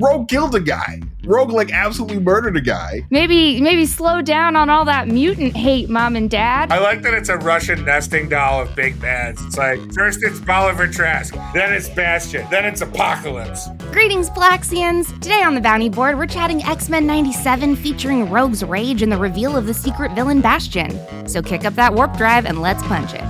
Rogue killed a guy. Rogue like absolutely murdered a guy. Maybe slow down on all that mutant hate, Mom and Dad. I like that it's a Russian nesting doll of big bads. It's like, first it's Bolivar Trask, then it's Bastion, then it's Apocalypse. Greetings, Palaxians. Today on the Bounty Board, we're chatting X-Men 97 featuring Rogue's Rage and the reveal of the secret villain Bastion. So kick up that warp drive and let's punch it.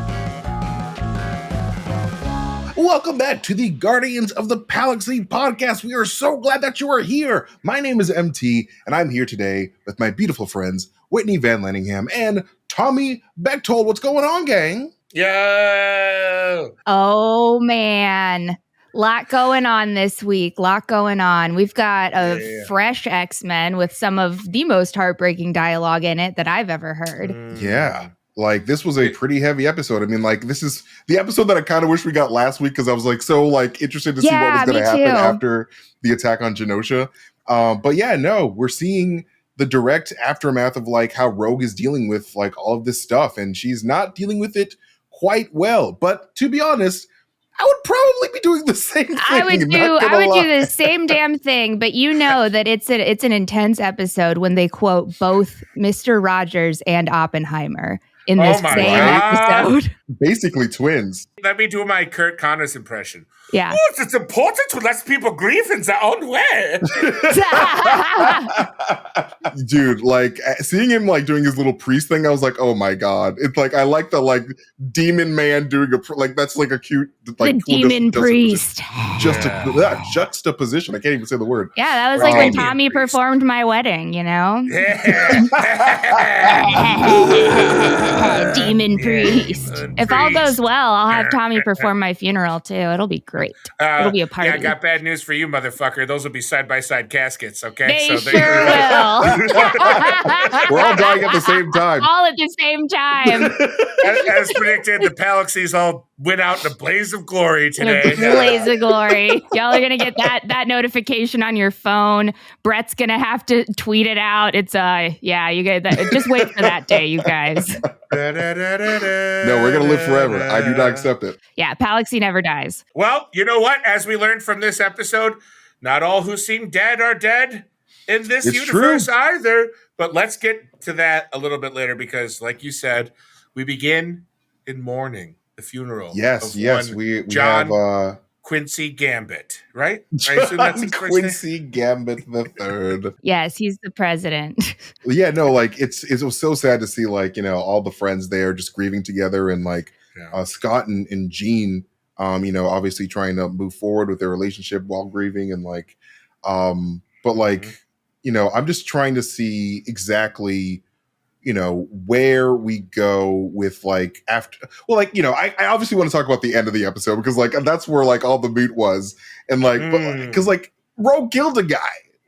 Welcome back to the Guardians of the Palaxy podcast. We are so glad that you are here. My name is MT, and I'm here today with my beautiful friends, Whitney Van Laningham and Tommy Bechtold. What's going on, gang? Yo! Oh, man. Lot going on this week. Lot going on. We've got a fresh X-Men with some of the most heartbreaking dialogue in it that I've ever heard. Yeah. Like, this was a pretty heavy episode. I mean, like, this is the episode that I kind of wish we got last week because I was, like, so, like, interested to see what was going to happen after the attack on Genosha. But, yeah, no, we're seeing the direct aftermath of, like, how Rogue is dealing with, like, all of this stuff. And she's not dealing with it quite well. But, to be honest, I would probably be doing the same thing. I would do the same damn thing, but you know that it's an intense episode when they quote both Mr. Rogers and Oppenheimer in this same episode. Basically twins. Let me do my Kurt Connors impression. Yeah. Oh, it's important to let people grieve in their own way. Dude, like seeing him like doing his little priest thing, I was like, oh my god. It's like I like the like demon man doing like that's like a cute like the cool demon priest. Just that juxtaposition. I can't even say the word. Yeah, that was like when Tommy performed My Wedding, you know? Demon priest. If all goes well, I'll have Tommy perform my funeral too. It'll be great. It'll be a party. Yeah, I got bad news for you, motherfucker. Those will be side-by-side caskets, okay? They sure will. We're all dying at the same time. All at the same time. As predicted, the Palaxians all went out in a blaze of glory today. Blaze of glory. Y'all are going to get that notification on your phone. Brett's going to have to tweet it out. It's, you guys, just wait for that day, you guys. No, we're going to live forever. I do not accept it. Yeah, Palaxy never dies. Well, you know what? As we learned from this episode, not all who seem dead are dead in this universe either. But let's get to that a little bit later because, like you said, we begin in mourning, the funeral. Yes, we John have Quincy Gambit, right? John Quincy Gambit the third. Yes, he's the president. Yeah, no, like it was so sad to see like, you know, all the friends there just grieving together and like Scott and Jean, you know, obviously trying to move forward with their relationship while grieving and like, but like, you know, I'm just trying to see exactly, you know, where we go with like after, well, like, you know, I obviously want to talk about the end of the episode because like, that's where like all the meat was and like, because like Rogue killed a guy.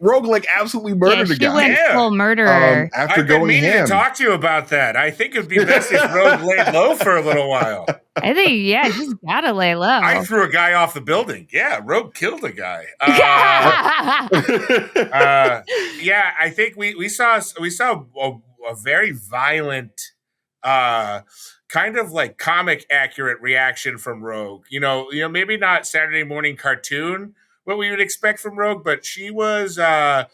Rogue like absolutely murdered a guy. She went full murderer. After I've been going meaning ham. to talk to you about that. I think it'd be best if Rogue laid low for a little while. I think, she's gotta lay low. I threw a guy off the building. Yeah, Rogue killed a guy. I think we saw a very violent, kind of like comic accurate reaction from Rogue. You know, maybe not Saturday morning cartoon what we would expect from Rogue, but she was not,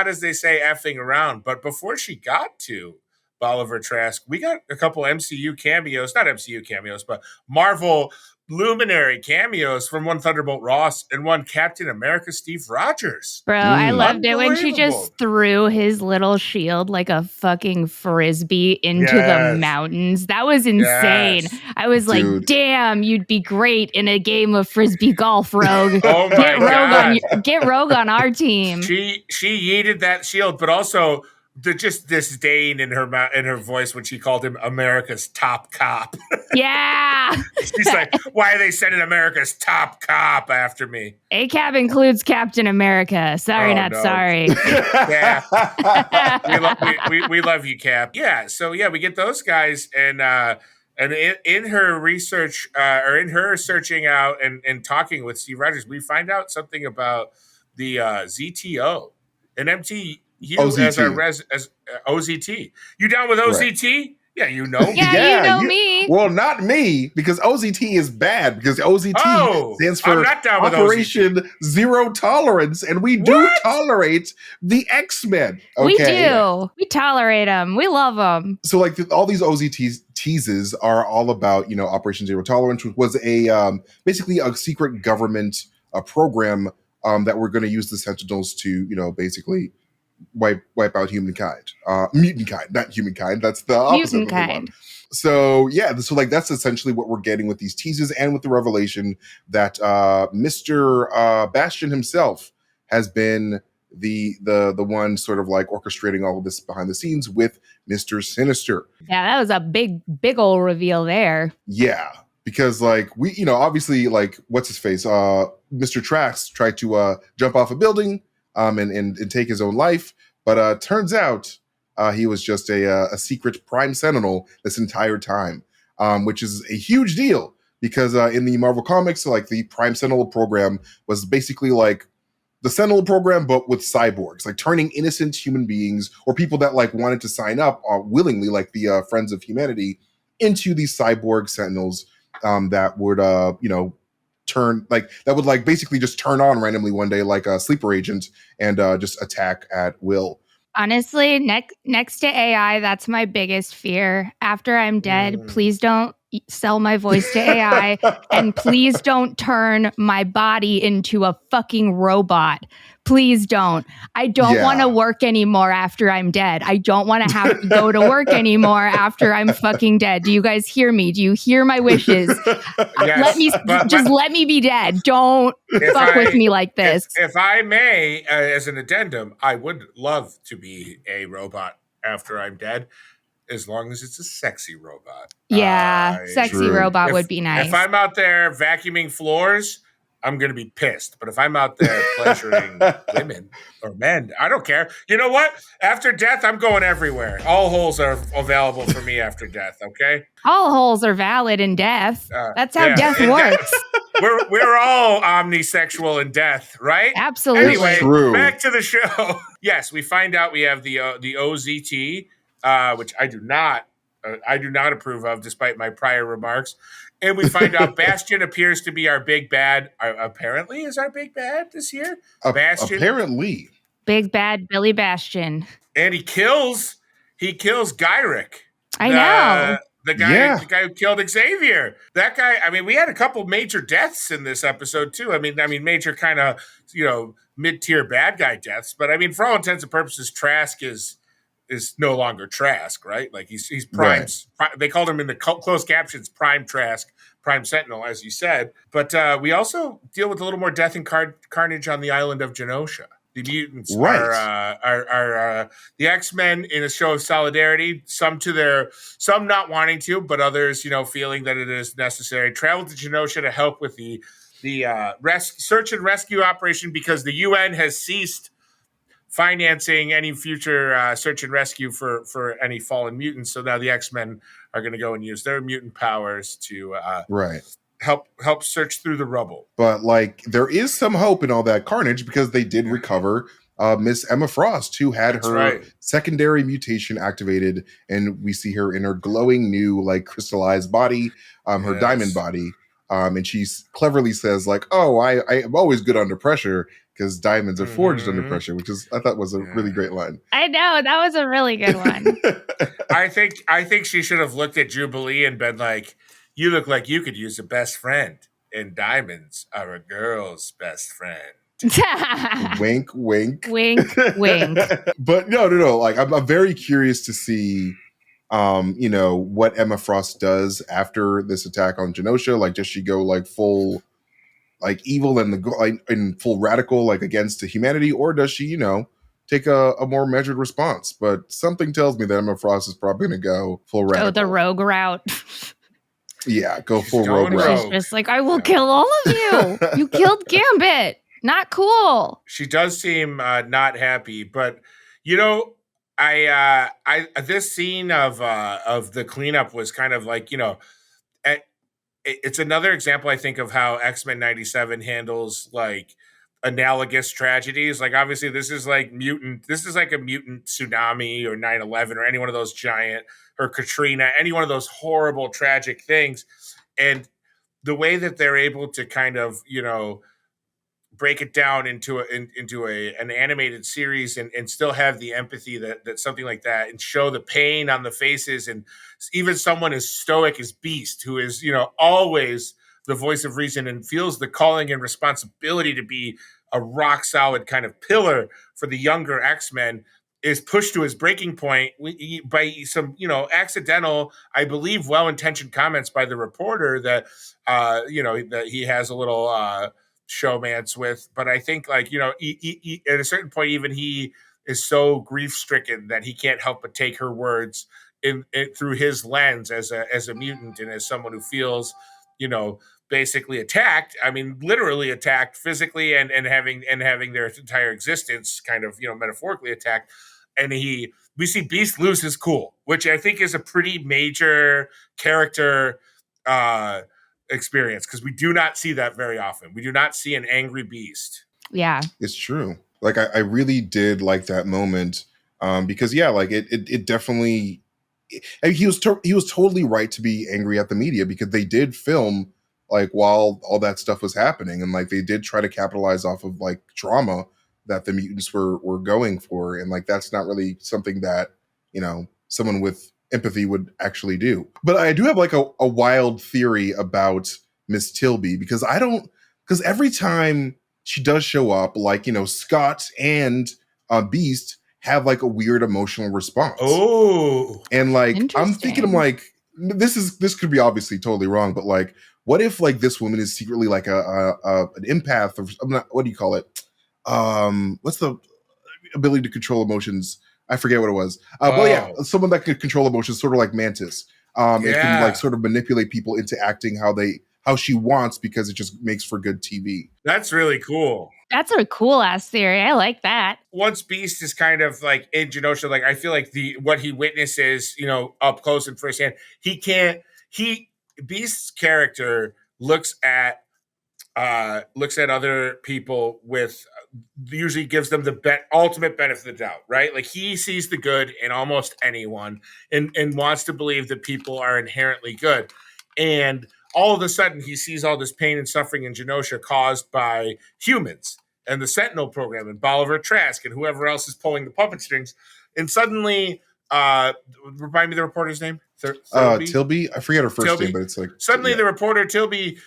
as they say, effing around. But before she got to Bolivar Trask, we got a couple MCU cameos, not MCU cameos, but Marvel luminary cameos from one Thunderbolt Ross and one Captain America Steve Rogers. Bro, I loved it when she just threw his little shield like a fucking frisbee into the mountains. That was insane. Yes. I was like, damn, you'd be great in a game of frisbee golf, Rogue. Oh my God. Get Rogue on our team. She yeeted that shield, but also just disdain in her voice when she called him America's top cop. Yeah. She's like, why are they sending America's top cop after me? ACAB includes Captain America. Sorry, sorry. Yeah. we love you, Cap. Yeah. So yeah, we get those guys and in her research or in her searching out and talking with Steve Rogers, we find out something about the ZTO and MT. You OZT. as OZT. You down with OZT? Right. Yeah, you know me. Yeah, you know me. Well, not me, because OZT is bad, because OZT stands for Operation Zero Tolerance, and we do tolerate the X-Men. Okay? We do. We tolerate them. We love them. So, like, all these OZT teases are all about, Operation Zero Tolerance, which was a basically a secret government program that we're going to use the Sentinels to, basically wipe out humankind, mutant kind, not humankind. That's the opposite of kind. So that's essentially what we're getting with these teases, and with the revelation that Mr. Bastion himself has been the one sort of like orchestrating all of this behind the scenes with Mr. Sinister. Yeah, that was a big old reveal there. Yeah, because like we, obviously, like, what's his face, Mr. Trax tried to jump off a building and take his own life, but turns out he was just a secret Prime Sentinel this entire time, which is a huge deal, because in the Marvel Comics, like, the Prime Sentinel program was basically like the Sentinel program, but with cyborgs, like turning innocent human beings or people that like wanted to sign up willingly, like the Friends of Humanity, into these cyborg Sentinels that would basically just turn on randomly one day like a sleeper agent and just attack at will. Honestly, next to AI, that's my biggest fear. After I'm dead, please don't sell my voice to AI, and please don't turn my body into a fucking robot. Please don't. I don't want to work anymore after I'm dead. I don't want to have to go to work anymore after I'm fucking dead. Do you guys hear me? Do you hear my wishes? Yes, let me be dead. Don't fuck with me like this. If I may, as an addendum, I would love to be a robot after I'm dead, as long as it's a sexy robot. Yeah, sexy robot would be nice. If I'm out there vacuuming floors, I'm going to be pissed. But if I'm out there pleasuring women or men, I don't care. You know what? After death, I'm going everywhere. All holes are available for me after death, okay? All holes are valid in death. That's how death works. We're all omnisexual in death, right? Absolutely. Anyway, back to the show. Yes, we find out we have the OZT, which I do not approve of, despite my prior remarks. And we find out Bastion appears to be our big bad. Apparently, is our big bad this year? Bastion. Apparently, big bad Billy Bastion. And he kills Gyrick. I know. The guy who killed Xavier. That guy. I mean, we had a couple major deaths in this episode too. I mean, major kind of mid-tier bad guy deaths. But I mean, for all intents and purposes, Trask is no longer Trask, right? Like he's Prime. Right. They called him in the closed captions Prime Trask, Prime Sentinel, as you said. But we also deal with a little more death and carnage on the island of Genosha. The mutants are the X-Men in a show of solidarity. Some not wanting to, but others, feeling that it is necessary. Travel to Genosha to help with the search and rescue operation, because the UN has ceased financing any future search and rescue for any fallen mutants. So now the X-Men are going to go and use their mutant powers to help search through the rubble. But like, there is some hope in all that carnage, because they did recover Miss Emma Frost, who had her secondary mutation activated, and we see her in her glowing new like crystallized body, her diamond body. And she cleverly says like, "Oh, I'm always good under pressure, because diamonds are forged under pressure," which I thought was a really great line. I know, that was a really good one. I think she should have looked at Jubilee and been like, "You look like you could use a best friend, and diamonds are a girl's best friend." Wink, wink, wink, wink. But no. Like, I'm very curious to see, what Emma Frost does after this attack on Genosha. Like, does she go like full, like, evil and full radical, like, against humanity, or does she, take a more measured response? But something tells me that Emma Frost is probably going to go full radical. Oh, the rogue route. Yeah, go full rogue route. She's just like, I will kill all of you. You killed Gambit. Not cool. She does seem not happy, but I this scene of the cleanup was kind of like, it's another example, I think, of how X-Men 97 handles like analogous tragedies. Like obviously this is like a mutant tsunami or 9/11 or any one of those giant, or Katrina, any one of those horrible tragic things. And the way that they're able to kind of, break it down into an animated series and still have the empathy that something like that, and show the pain on the faces, and even someone as stoic as Beast, who is always the voice of reason and feels the calling and responsibility to be a rock solid kind of pillar for the younger X-Men, is pushed to his breaking point by some accidental, I believe well-intentioned comments by the reporter that that he has a little showmance with. But I think he, at a certain point, even he is so grief stricken that he can't help but take her words in through his lens as a mutant, and as someone who feels basically attacked. I mean, literally attacked physically, and having their entire existence kind of metaphorically attacked. And we see Beast lose his cool, which I think is a pretty major character experience, because we do not see that very often. We do not see an angry Beast. Yeah, it's true. Like I really did like that moment, because it definitely. He was totally right to be angry at the media, because they did film like while all that stuff was happening, and like they did try to capitalize off of like trauma that the mutants were going for, and like that's not really something that someone with empathy would actually do. But I do have like a wild theory about Miss Tilby, because every time she does show up, like Scott and Beast have like a weird emotional response. Oh, and like I'm thinking, I'm like, this could be obviously totally wrong, but like, what if like this woman is secretly like an empath, or I'm not, what do you call it? What's the ability to control emotions? I forget what it was. But yeah, someone that could control emotions, sort of like Mantis. It can like sort of manipulate people into acting how she wants, because it just makes for good TV. That's really cool. That's a cool ass theory. I like that. Once Beast is kind of like in Genosha, like I feel like what he witnesses, up close and firsthand, Beast's character looks at other people with, usually gives them the ultimate benefit of the doubt, right? Like he sees the good in almost anyone, and wants to believe that people are inherently good. And all of a sudden he sees all this pain and suffering in Genosha caused by humans and the Sentinel program and Bolivar Trask and whoever else is pulling the puppet strings. And suddenly, remind me the reporter's name? Tilby. I forget her first name, but it's like suddenly the reporter Tilby,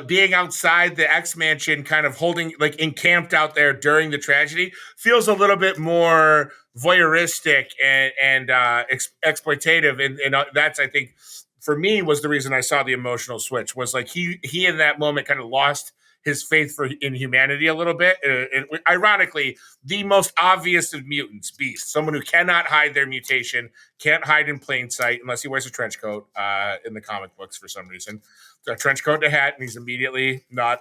being outside the X Mansion, kind of holding, like encamped out there during the tragedy, feels a little bit more voyeuristic and exploitative, and that's, I think, for me, was the reason I saw the emotional switch. Was like he in that moment kind of lost his faith in humanity a little bit. And ironically, the most obvious of mutants, Beast, someone who cannot hide their mutation, can't hide in plain sight unless he wears a trench coat in the comic books for some reason. A trench coat and a hat, and he's immediately not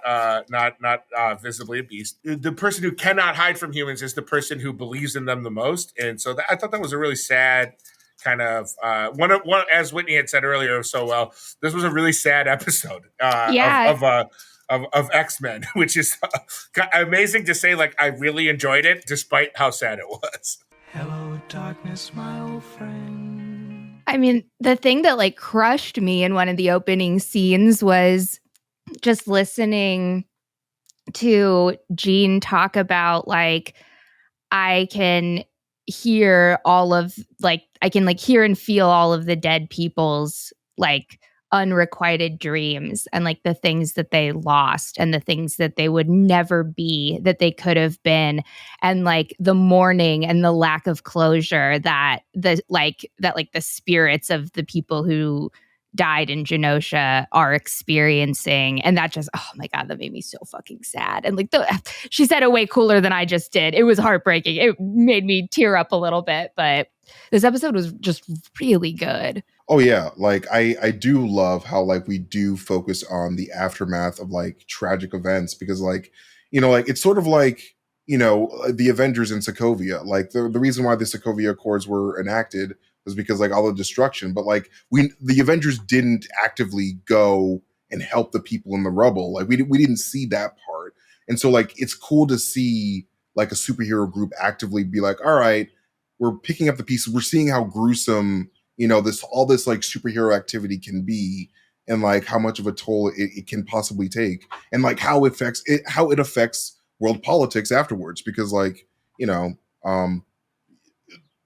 visibly a beast. The person who cannot hide from humans is the person who believes in them the most, and so I thought that was a really sad kind of one. As Whitney had said earlier so well, this was a really sad episode of X-Men, which is amazing to say. Like I really enjoyed it, despite how sad it was. Hello, darkness, my old friend. I mean, the thing that like crushed me in one of the opening scenes was just listening to Jean talk about like, I can hear all of like, I can like hear and feel all of the dead people's like unrequited dreams and like the things that they lost and the things that they would never be that they could have been, and like the mourning and the lack of closure that the spirits of the people who died in Genosha are experiencing. And that just, oh my God, that made me so fucking sad. And like she said it way cooler than I just did. It was heartbreaking. It made me tear up a little bit, but this episode was just really good. Oh yeah, like I do love how like we do focus on the aftermath of like tragic events, because like like it's sort of like the Avengers in Sokovia. Like the reason why the Sokovia Accords were enacted was because like all the destruction, but like the Avengers didn't actively go and help the people in the rubble. Like we didn't see that part. And so like it's cool to see like a superhero group actively be like, all right, we're picking up the pieces. We're seeing how gruesome, all this like superhero activity can be, and like how much of a toll it can possibly take, and like how it affects world politics afterwards. Because like,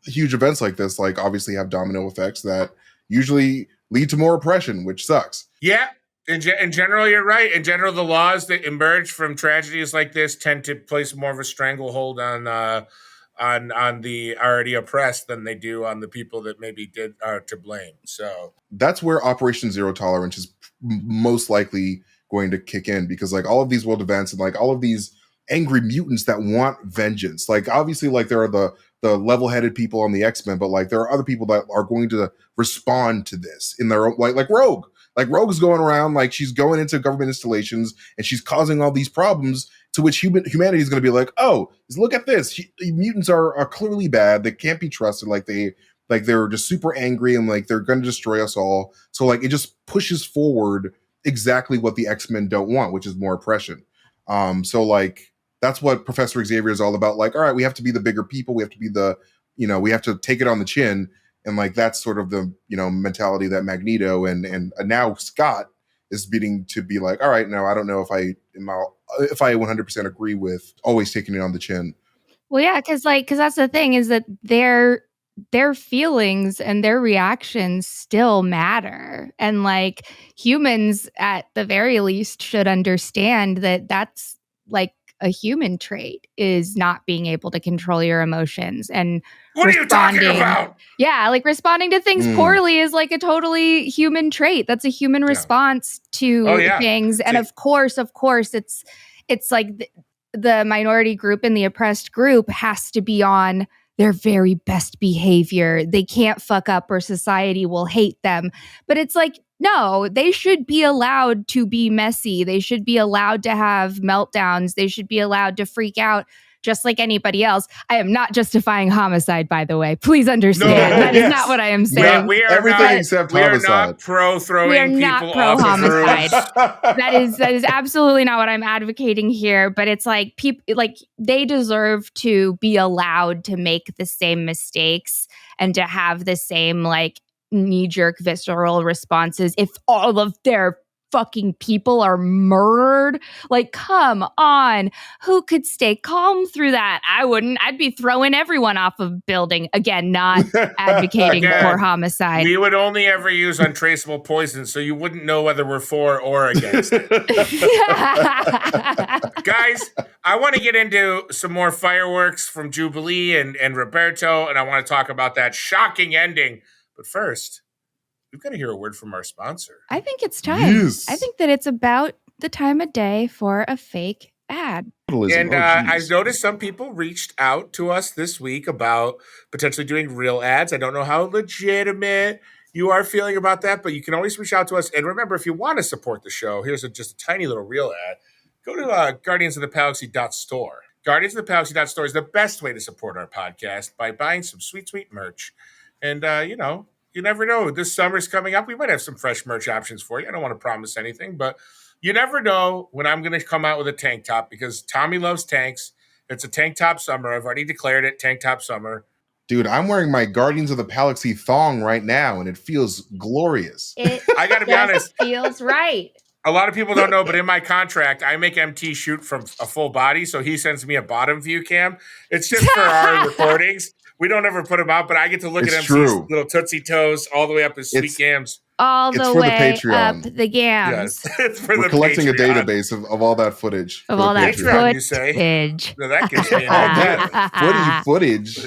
huge events like this, like obviously have domino effects that usually lead to more oppression, which sucks. Yeah. In general, you're right. In general, the laws that emerge from tragedies like this tend to place more of a stranglehold on the already oppressed than they do on the people that maybe are to blame. So that's where Operation Zero Tolerance is most likely going to kick in, because like all of these world events and like all of these angry mutants that want vengeance, like obviously like there are the level-headed people on the X-Men, but like there are other people that are going to respond to this in their own, like Rogue. Like Rogue is going around, like she's going into government installations and she's causing all these problems, to which humanity is going to be like, oh, look at this. Mutants are clearly bad. They can't be trusted. They're just super angry and like they're going to destroy us all. So like it just pushes forward exactly what the X-Men don't want, which is more oppression. So like that's what Professor Xavier is all about. Like, all right, we have to be the bigger people. We have to be we have to take it on the chin. And like that's sort of the mentality that Magneto and now Scott is beginning to be like, all right, no, I don't know if I 100% agree with always taking it on the chin. Well, yeah, because that's the thing, is that their feelings and their reactions still matter, and like humans at the very least should understand that that's like a human trait, is not being able to control your emotions. And what are you talking about? Yeah, like responding to things poorly is like a totally human trait. That's a human response to things. And of course, it's like the minority group and the oppressed group has to be on their very best behavior. They can't fuck up or society will hate them. But it's like, no, they should be allowed to be messy. They should be allowed to have meltdowns. They should be allowed to freak out just like anybody else. I am not justifying homicide, by the way. Please understand. That is not what I am saying. We are everything except homicide. We are not pro throwing people off homicide. That is absolutely not what I'm advocating here. But it's like people, like they deserve to be allowed to make the same mistakes and to have the same like knee-jerk visceral responses if all of their fucking people are murdered. Like, come on. Who could stay calm through that? I wouldn't. I'd be throwing everyone off of building. Again, not advocating for homicide. We would only ever use untraceable poison, so you wouldn't know whether we're for or against it. Guys, I want to get into some more fireworks from Jubilee and Roberto, and I want to talk about that shocking ending. But first, we've got to hear a word from our sponsor. I think it's time. Yes. I think that it's about the time of day for a fake ad. And I've noticed some people reached out to us this week about potentially doing real ads. I don't know how legitimate you are feeling about that, but you can always reach out to us. And remember, if you want to support the show, here's just a tiny little real ad. Go to guardiansofthepalaxy.store. Guardiansofthepalaxy.store is the best way to support our podcast by buying some sweet, sweet merch. And, you never know. This summer's coming up. We might have some fresh merch options for you. I don't want to promise anything, but you never know when I'm going to come out with a tank top, because Tommy loves tanks. It's a tank top summer. I've already declared it tank top summer. Dude, I'm wearing my Guardians of the Palaxy thong right now, and it feels glorious. I got to be honest. It feels right. A lot of people don't know, but in my contract, I make MT shoot from a full body, so he sends me a bottom view cam. It's just for our recordings. We don't ever put them out, but I get to look at MC's little Tootsie Toes all the way up his sweet gams. All the way up the gams. Yes, it's for We're collecting a database of all that footage. Of all that footage. You say? No, that gives me an idea. Footage.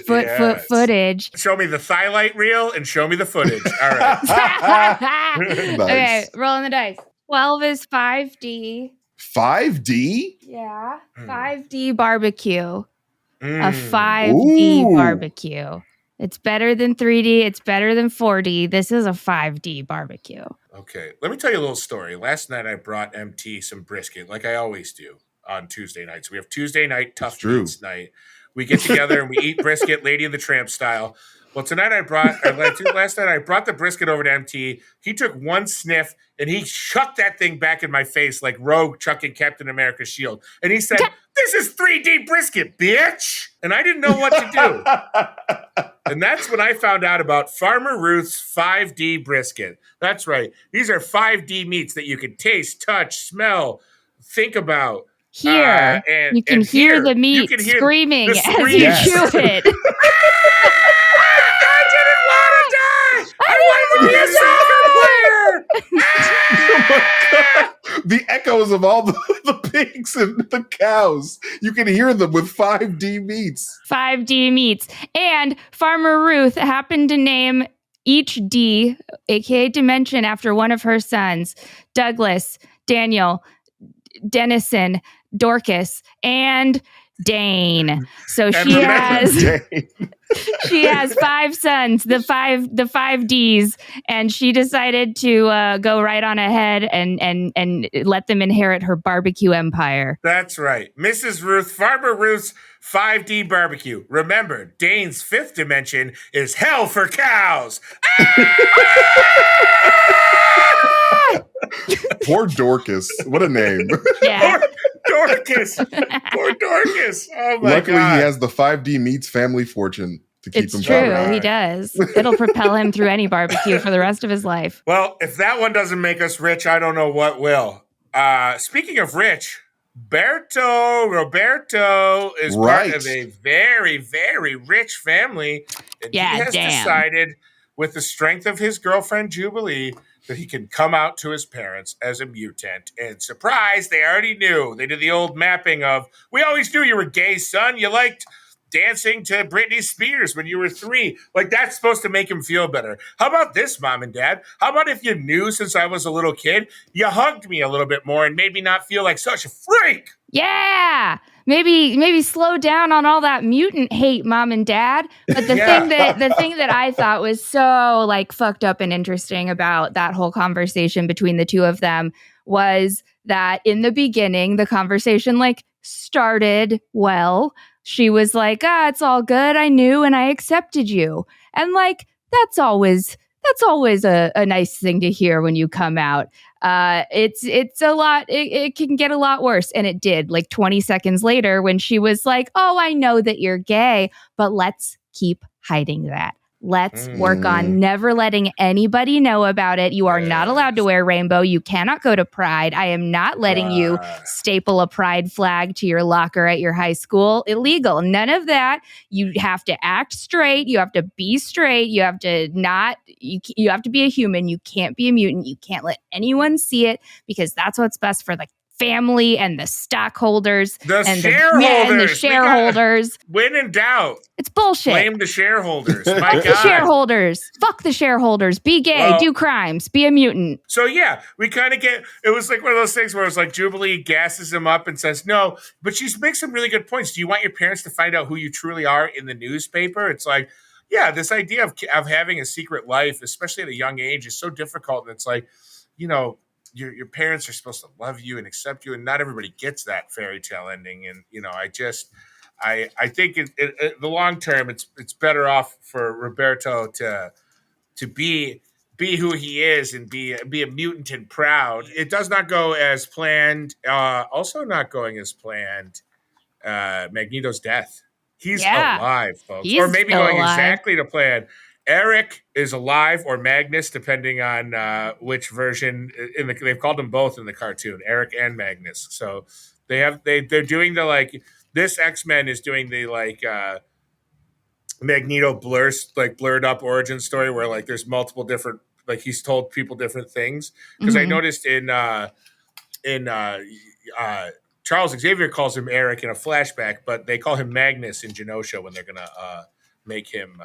Footage. Show me the thigh-light reel and show me the footage. All right. Nice. Okay, rolling the dice. 12 is 5D. 5D? Yeah. 5D barbecue. A 5D barbecue. It's better than 3D. It's better than 4D. This is a 5D barbecue. Okay. Let me tell you a little story. Last night I brought MT some brisket, like I always do on Tuesday nights. We have Tuesday night tough meats night. We get together and we eat brisket, Lady of the Tramp style. Well, last night I brought the brisket over to MT. He took one sniff and he chucked that thing back in my face like Rogue chucking Captain America's shield. And he said, "This is 3D brisket, bitch!" And I didn't know what to do. And that's when I found out about Farmer Ruth's 5D brisket. That's right. These are 5D meats that you can taste, touch, smell, think about. Hear. You can hear the meat screaming as you chew it. I didn't want to die! I wanted to be a soccer player! Oh my God. The echoes of all the pigs and the cows. You can hear them with 5D meats. 5D meats. And Farmer Ruth happened to name each D, aka Dimension, after one of her sons: Douglas, Daniel, Dennison, Dorcas, and Dane. So she has 5 sons, the five Ds, and she decided to go right on ahead and let them inherit her barbecue empire. That's right. Mrs. Ruth, Farmer Ruth's 5D barbecue. Remember, Dane's 5th dimension is hell for cows. Poor Dorcas. What a name. Yeah. Dorcas. Poor Dorcas. Oh my Luckily, God. he has the 5D meats family fortune to keep him It's true. covered. He does. It'll propel him through any barbecue for the rest of his life. Well, if that one doesn't make us rich, I don't know what will. Speaking of rich, Roberto is part of a very, very rich family. And he has decided, with the strength of his girlfriend, Jubilee, that he can come out to his parents as a mutant. And surprise, they already knew. They did the old mapping of, we always knew you were gay, son. You liked dancing to Britney Spears when you were 3. Like, that's supposed to make him feel better. How about this, Mom and Dad? How about if you knew since I was a little kid, you hugged me a little bit more and made me not feel like such a freak? Yeah. Maybe slow down on all that mutant hate, Mom and Dad. But the thing that I thought was so like fucked up and interesting about that whole conversation between the two of them was that in the beginning, the conversation like started well. She was like, it's all good. I knew and I accepted you. And like, that's always a nice thing to hear when you come out. It's a lot. It can get a lot worse. And it did. Like 20 seconds later when she was like, oh, I know that you're gay, but let's keep hiding that. Let's work on never letting anybody know about it. You are not allowed to wear rainbow. You cannot go to Pride. I am not letting you staple a Pride flag to your locker at your high school. Illegal. None of that. You have to act straight. You have to be straight. You have to you have to be a human. You can't be a mutant. You can't let anyone see it because that's what's best for the family and the stockholders and the shareholders. When in doubt, it's bullshit. Blame the shareholders. My God. The shareholders. Fuck the shareholders. Be gay. Do crimes. Be a mutant. So yeah, we kind of it was like one of those things where it's like Jubilee gasses him up and says, no, but she makes some really good points. Do you want your parents to find out who you truly are in the newspaper? It's like, yeah, this idea of having a secret life, especially at a young age, is so difficult. And it's like, your parents are supposed to love you and accept you, and not everybody gets that fairy tale ending. And I think in the long term, it's better off for Roberto to be who he is and be a mutant and proud. It does not go as planned. Also, not going as planned. Magneto's death. He's alive, folks, or maybe going exactly to plan. Eric is alive, or Magnus, depending on which version. They've called them both in the cartoon, Eric and Magnus. So they're doing the this X-Men is doing the Magneto blurred up origin story where like there's multiple different he's told people different things. Because I noticed in Charles Xavier calls him Eric in a flashback, but they call him Magnus in Genosha when they're gonna make him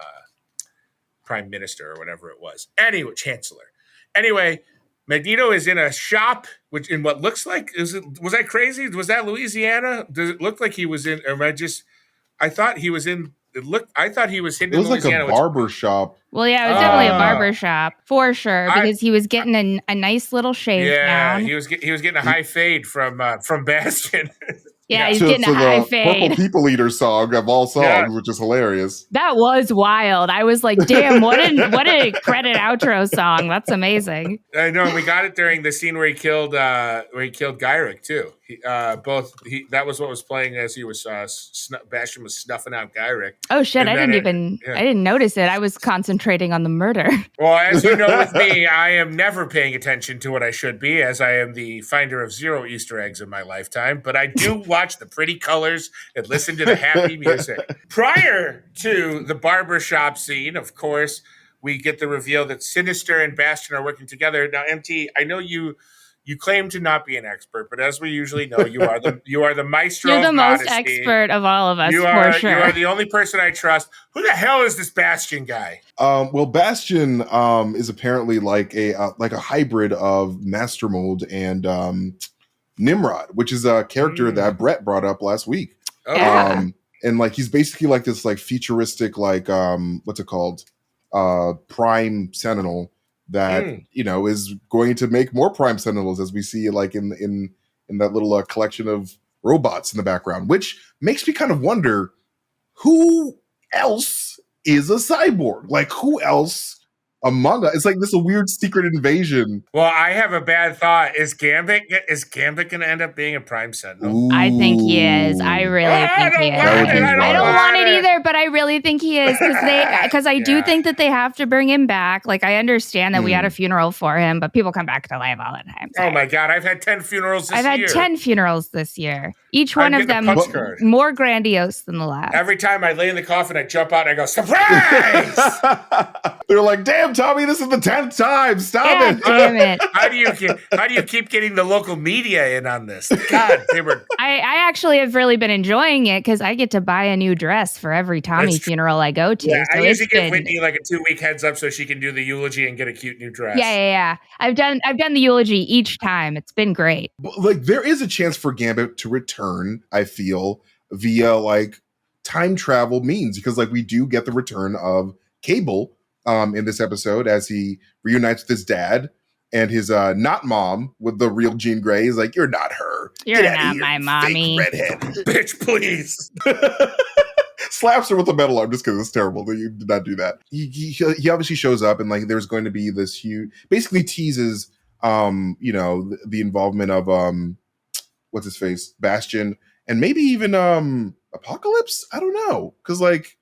Prime Minister or whatever it was. Anyway, Chancellor. Anyway, Magneto is in a shop, which in what looks like was I crazy? Was that Louisiana? Does it look like he was in? I thought he was in. I thought he was hidden. It was Louisiana, like a barber shop. Well, yeah, it was definitely a barber shop for sure because he was getting a nice little shave down. He was getting a high fade from Bastion. Yeah, he's getting a high fade. Purple People Eater song of all songs, which is hilarious. That was wild. I was like, damn, what a credit outro song. That's amazing. I know, we got it during the scene where he killed Gyrick too. That was what was playing as he was Bastion was snuffing out Gyrick. Oh shit! I didn't notice it. I was concentrating on the murder. Well, as you know, with me, I am never paying attention to what I should be, as I am the finder of 0 Easter eggs in my lifetime. But I do watch the pretty colors and listen to the happy music. Prior to the barbershop scene, of course, we get the reveal that Sinister and Bastion are working together. Now, MT, I know you claim to not be an expert, but as we usually know, you are the maestro. You're the of most modesty. Expert of all of us, for sure. You are the only person I trust. Who the hell is this Bastion guy? Well, Bastion is apparently like a hybrid of Master Mold and Nimrod, which is a character that Brett brought up last week. Oh. Yeah. And like he's basically like this like futuristic like what's it called? Prime Sentinel that is going to make more Prime Sentinels, as we see like in that little collection of robots in the background, which makes me kind of wonder who else is a cyborg. Like who else among us? It's like this a weird secret invasion. Well, I have a bad thought. Is Gambit going to end up being a Prime Sentinel? Ooh. I think he is. I really think he is. I don't want it either, but I really think he is because I do think that they have to bring him back. Like I understand that we had a funeral for him, but people come back to life all the time. Oh my God, I've had 10 funerals this year. I've had 10 funerals this year. Each one of them more grandiose than the last. Every time I lay in the coffin, I jump out and I go, surprise! They're like, damn, Tommy, this is the 10th time. Stop it. Damn it. How do you keep getting the local media in on this? God, I actually have really been enjoying it because I get to buy a new dress for every Tommy funeral I go to. Yeah, so I usually give Whitney like a 2-week heads up so she can do the eulogy and get a cute new dress. Yeah. I've done the eulogy each time. It's been great. Like there is a chance for Gambit to return, I feel, via like time travel means, because like we do get the return of Cable in this episode as he reunites with his dad and his not mom with the real Jean Grey. He's like, you're not her. You're not my mommy. Redhead. Bitch, please. Slaps her with a metal arm. Just because it's terrible that you did not do that. He obviously shows up and like there's going to be this huge, basically teases the involvement of what's his face, Bastion, and maybe even Apocalypse. I don't know, because like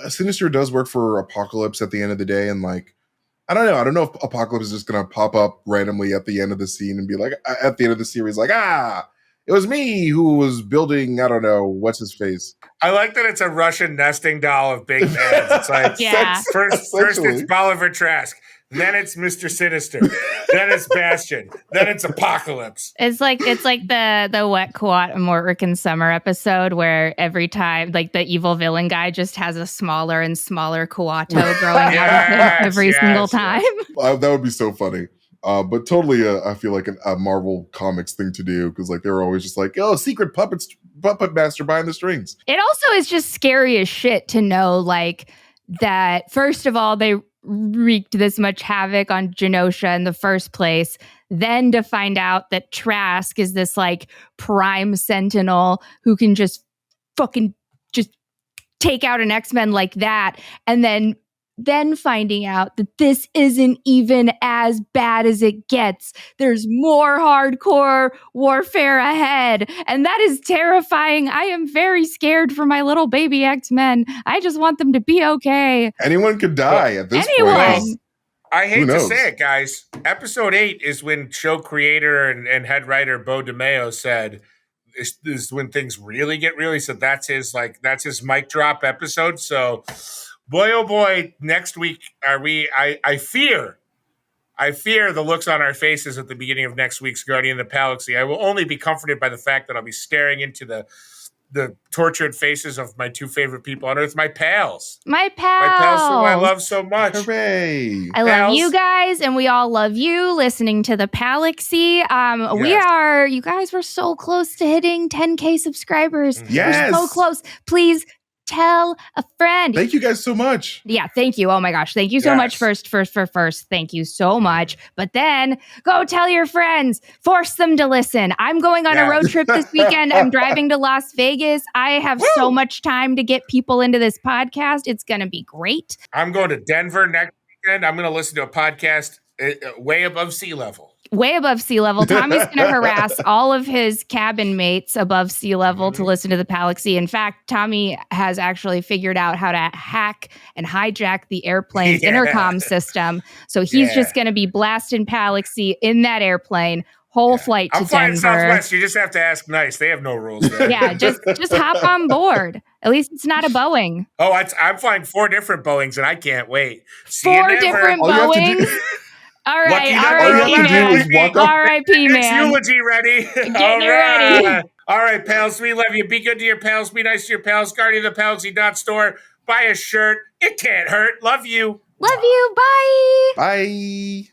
Sinister does work for Apocalypse at the end of the day, and like I don't know if Apocalypse is just gonna pop up randomly at the end of the scene and be like at the end of the series like, it was me who was building, I don't know, what's his face. I like that it's a Russian nesting doll of big fans. It's like first it's Bolivar Trask, then it's Mr. Sinister, then it's Bastion, then it's Apocalypse. It's like the Wet Quat Morrican Summer episode where every time like the evil villain guy just has a smaller and smaller Kuato growing out of him every single time. That would be so funny. But totally, I feel like a Marvel Comics thing to do, because like they're always just like, oh, secret puppet master behind the strings. It also is just scary as shit to know like that. First of all, they wreaked this much havoc on Genosha in the first place. Then to find out that Trask is this like Prime Sentinel who can just fucking just take out an X-Men like that, and then finding out that this isn't even as bad as it gets. There's more hardcore warfare ahead, and that is terrifying. I am very scared for my little baby X-Men. I just want them to be okay. Anyone could die at this point. I hate to say it, guys. Episode 8 is when show creator and head writer Bo DeMeo said, this is when things really get real. He said that's his mic drop episode. So boy, oh boy, next week I fear the looks on our faces at the beginning of next week's Guardian of the Palaxy. I will only be comforted by the fact that I'll be staring into the tortured faces of my 2 favorite people on Earth, my pals. My pals who I love so much. Hooray. I love you guys, and we all love you listening to the Palaxy. You guys were so close to hitting 10K subscribers. Yes. We're so close. Please tell a friend. Thank you guys so much. Yeah, thank you. Oh my gosh. Thank you so much. First. Thank you so much. But then go tell your friends. Force them to listen. I'm going on a road trip this weekend. I'm driving to Las Vegas. I have so much time to get people into this podcast. It's going to be great. I'm going to Denver next weekend. I'm going to listen to a podcast way above sea level. Way above sea level. Tommy's going to harass all of his cabin mates above sea level to listen to the Palaxy. In fact, Tommy has actually figured out how to hack and hijack the airplane's intercom system. So he's just going to be blasting Palaxy in that airplane. Whole flight to Denver. I'm flying Southwest. You just have to ask nice. They have no rules there. Yeah, just hop on board. At least it's not a Boeing. Oh, I'm flying 4 different Boeings, and I can't wait. See 4 different Boeings? All right, R.I.P. man. Next eulogy ready. Getting ready. All right, pals. We love you. Be good to your pals. Be nice to your pals. Guardian of the Palaxy.store. Buy a shirt. It can't hurt. Love you. Love you. Bye. Bye.